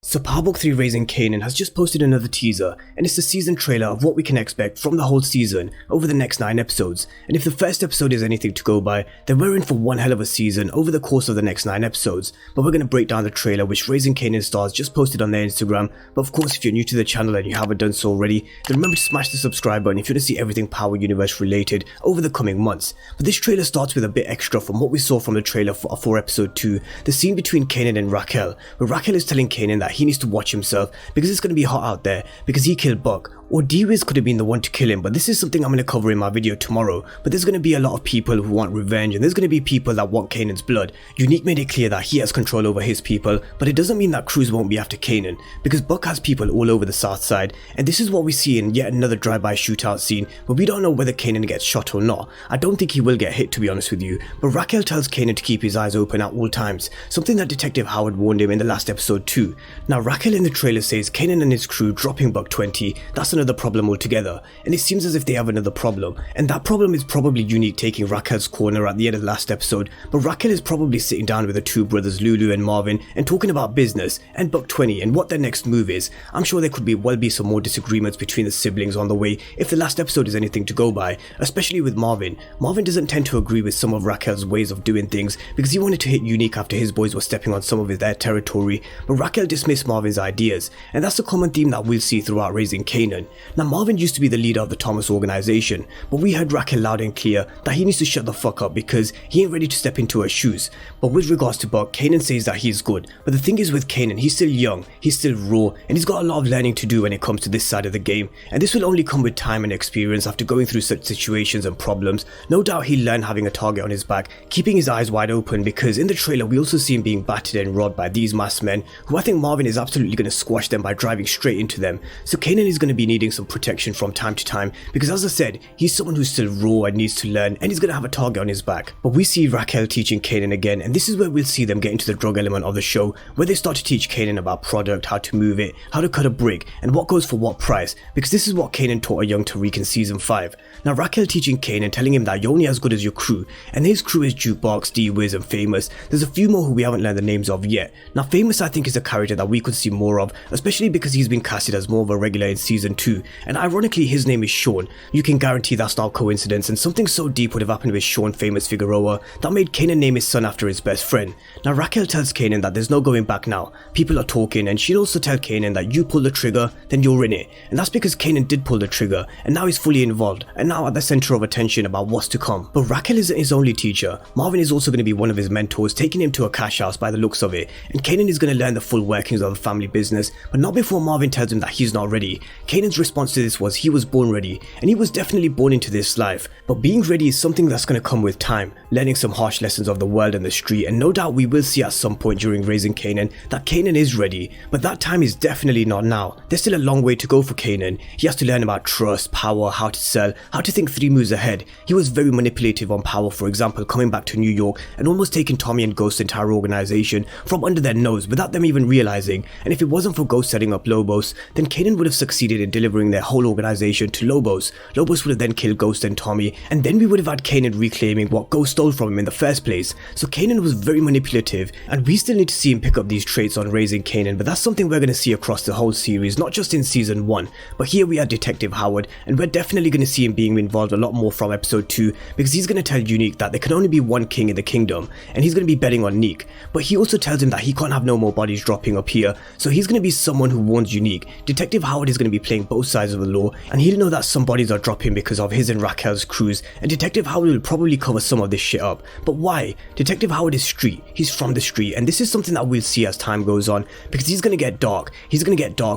So Powerbook 3 Raising Kanan has just posted another teaser, and it's the season trailer of what we can expect from the whole season over the next 9 episodes. And if the first episode is anything to go by, then we're in for one hell of a season over the course of the next 9 episodes. But we're going to break down the trailer which Raising Kanan Starz just posted on their Instagram. But of course, if you're new to the channel and you haven't done so already, then remember to smash the subscribe button if you want to see everything Power Universe related over the coming months. But this trailer starts with a bit extra from what we saw from the trailer for episode 2, the scene between Kanan and Raquel, where Raquel is telling Kanan that he needs to watch himself because it's going to be hot out there because he killed Buck. Or D-Wiz could have been the one to kill him, but this is something I'm going to cover in my video tomorrow. But there's going to be a lot of people who want revenge, and there's going to be people that want Kanan's blood. Unique made it clear that he has control over his people, but it doesn't mean that crews won't be after Kanan, because Buck has people all over the south side, and this is what we see in yet another drive-by shootout scene, but we don't know whether Kanan gets shot or not. I don't think he will get hit, to be honest with you, but Raquel tells Kanan to keep his eyes open at all times, something that Detective Howard warned him in the last episode too. Now Raquel in the trailer says Kanan and his crew dropping Buck 20, that's another problem altogether. And it seems as if they have another problem, and that problem is probably Unique taking Raquel's corner at the end of the last episode, but Raquel is probably sitting down with the two brothers Lulu and Marvin and talking about business and Buck 20 and what their next move is. I'm sure there could well be some more disagreements between the siblings on the way if the last episode is anything to go by, especially with Marvin. Marvin doesn't tend to agree with some of Raquel's ways of doing things because he wanted to hit Unique after his boys were stepping on some of their territory, but Raquel dismissed Marvin's ideas, and that's a common theme that we'll see throughout Raising Kanan. Now Marvin used to be the leader of the Thomas organization, but we heard Raquel loud and clear that he needs to shut the fuck up because he ain't ready to step into her shoes. But with regards to Buck, Kanan says that he's good, but the thing is with Kanan, he's still young, he's still raw, and he's got a lot of learning to do when it comes to this side of the game, and this will only come with time and experience after going through such situations and problems. No doubt he'll learn having a target on his back, keeping his eyes wide open, because in the trailer we also see him being battered and robbed by these masked men, who I think Marvin is absolutely going to squash them by driving straight into them. So Kanan is going to be needing some protection from time to time, because as I said, he's someone who's still raw and needs to learn, and he's going to have a target on his back. But we see Raquel teaching Kanan again, and this is where we'll see them get into the drug element of the show, where they start to teach Kanan about product, how to move it, how to cut a brick, and what goes for what price, because this is what Kanan taught a young Tariq in season 5. Now Raquel teaching Kanan, telling him that you're only as good as your crew, and his crew is Jukebox, D-Wiz and Famous. There's a few more who we haven't learned the names of yet. Now Famous I think is a character that we could see more of, especially because he's been casted as more of a regular in season 2, and ironically his name is Sean. You can guarantee that's not coincidence, and something so deep would have happened with Sean Famous Figueroa that made Kanan name his son after his best friend. Now Raquel tells Kanan that there's no going back now, people are talking, and she'll also tell Kanan that you pull the trigger, then you're in it. And that's because Kanan did pull the trigger, and now he's fully involved, and now at the center of attention about what's to come. But Raquel isn't his only teacher. Marvin is also going to be one of his mentors, taking him to a cash house by the looks of it, and Kanan is going to learn the full workings of the family business, but not before Marvin tells him that he's not ready. Kanan's response to this was he was born ready, and he was definitely born into this life, but being ready is something that's going to come with time, learning some harsh lessons of the world and the street, and no doubt we will see at some point during Raising Kanan that Kanan is ready, but that time is definitely not now. There's still a long way to go for Kanan. He has to learn about trust, power, how to sell, how to think 3 moves ahead. He was very manipulative on power, for example coming back to New York and almost taking Tommy and Ghost's entire organization from under their nose without them even realizing, and if it wasn't for Ghost setting up Lobos, then Kanan would have succeeded in delivering their whole organization to Lobos. Lobos would have then killed Ghost and Tommy, and then we would have had Kanan reclaiming what Ghost stole from him in the first place. So Kanan was very manipulative, and we still need to see him pick up these traits on Raising Kanan, but that's something we're going to see across the whole series, not just in season 1. But here we are Detective Howard, and we're definitely going to see him being involved a lot more from episode 2, because he's going to tell Unique that there can only be one king in the kingdom, and he's going to be betting on Neek. But he also tells him that he can't have no more bodies dropping up here, so he's going to be someone who warns Unique. Detective Howard is going to be playing both sides of the law, and he'll know that some bodies are dropping because of his and Raquel's crews, and Detective Howard will probably cover some of this shit up. But why? Detective Howard is street, he's from the street, and this is something that we'll see as time goes on, because he's going to get dark,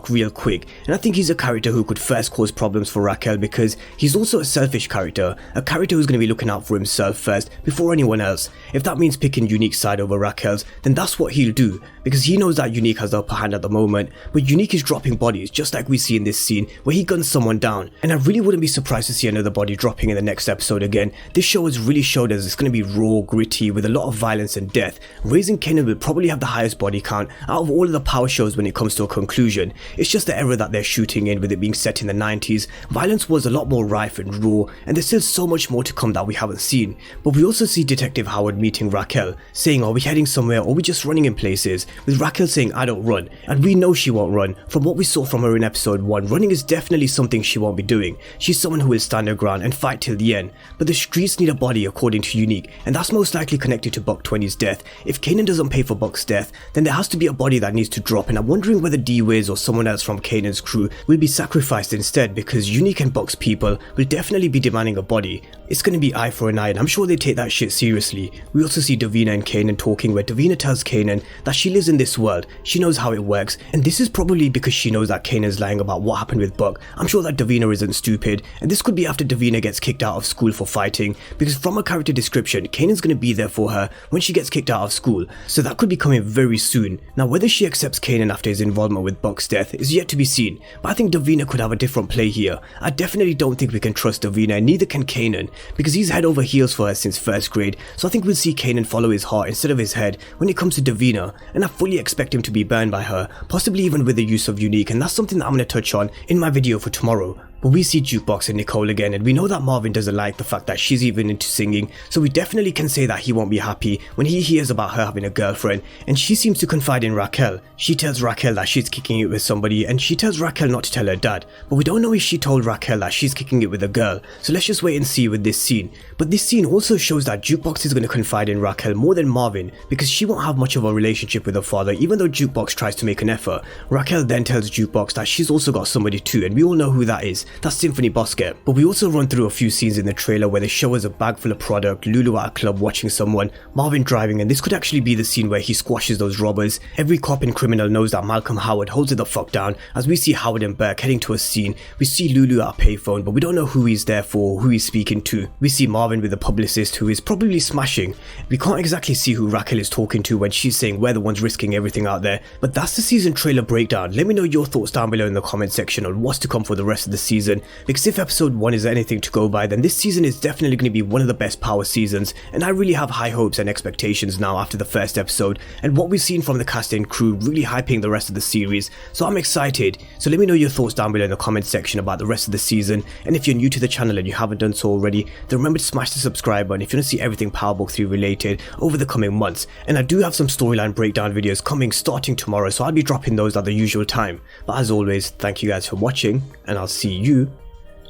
real quick, and I think he's a character who could first cause problems for Raquel because he's also a selfish character, a character who's going to be looking out for himself first before anyone else. If that means picking Unique's side over Raquel's, then that's what he'll do, because he knows that Unique has the upper hand at the moment, but Unique is dropping bodies just like we see in this scene, scene where he guns someone down, and I really wouldn't be surprised to see another body dropping in the next episode again. This show has really showed us it's going to be raw, gritty, with a lot of violence and death. Raising Kanan will probably have the highest body count out of all of the power shows when it comes to a conclusion. It's just the era that they're shooting in, with it being set in the 90s. Violence was a lot more rife and raw, and there's still so much more to come that we haven't seen. But we also see Detective Howard meeting Raquel, saying, are we heading somewhere or are we just running in places? With Raquel saying, I don't run, and we know she won't run. From what we saw from her in episode 1, running is definitely something she won't be doing. She's someone who will stand her ground and fight till the end. But the streets need a body according to Unique, and that's most likely connected to Buck 20's death. If Kanan doesn't pay for Buck's death, then there has to be a body that needs to drop, and I'm wondering whether D-Wiz or someone else from Kanan's crew will be sacrificed instead, because Unique and Buck's people will definitely be demanding a body. It's going to be eye for an eye, and I'm sure they take that shit seriously. We also see Davina and Kanan talking, where Davina tells Kanan that she lives in this world, she knows how it works, and this is probably because she knows that Kanan's lying about what happened with Buck. I'm sure that Davina isn't stupid, and this could be after Davina gets kicked out of school for fighting, because from her character description, Kanan's going to be there for her when she gets kicked out of school, so that could be coming very soon. Now, whether she accepts Kanan after his involvement with Buck's death is yet to be seen, but I think Davina could have a different play here. I definitely don't think we can trust Davina, and neither can Kanan, because he's head over heels for her since first grade, so I think we'll see Kanan follow his heart instead of his head when it comes to Davina, and I fully expect him to be burned by her, possibly even with the use of Unique, and that's something that I'm going to touch on in my video for tomorrow. But we see Jukebox and Nicole again, and we know that Marvin doesn't like the fact that she's even into singing, so we definitely can say that he won't be happy when he hears about her having a girlfriend, and she seems to confide in Raquel. She tells Raquel that she's kicking it with somebody, and she tells Raquel not to tell her dad, but we don't know if she told Raquel that she's kicking it with a girl, so let's just wait and see with this scene. But this scene also shows that Jukebox is going to confide in Raquel more than Marvin, because she won't have much of a relationship with her father, even though Jukebox tries to make an effort. Raquel then tells Jukebox that she's also got somebody too, and we all know who that is. That's Symphony Bosquet. But we also run through a few scenes in the trailer where they show us a bag full of product, Lulu at a club watching someone, Marvin driving, and this could actually be the scene where he squashes those robbers. Every cop and criminal knows that Malcolm Howard holds it the fuck down, as we see Howard and Burke heading to a scene. We see Lulu at a payphone, but we don't know who he's there for or who he's speaking to. We see Marvin with a publicist who is probably smashing. We can't exactly see who Raquel is talking to when she's saying we're the ones risking everything out there, but that's the season trailer breakdown. Let me know your thoughts down below in the comment section on what's to come for the rest of the season, because if episode 1 is anything to go by, then this season is definitely going to be one of the best power seasons, and I really have high hopes and expectations now after the first episode and what we've seen from the cast and crew really hyping the rest of the series, so I'm excited. So let me know your thoughts down below in the comment section about the rest of the season, and if you're new to the channel and you haven't done so already, then remember to smash the subscribe button if you want to see everything Power Book 3 related over the coming months. And I do have some storyline breakdown videos coming starting tomorrow, so I'll be dropping those at the usual time. But as always, thank you guys for watching, and I'll see you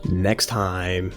next time.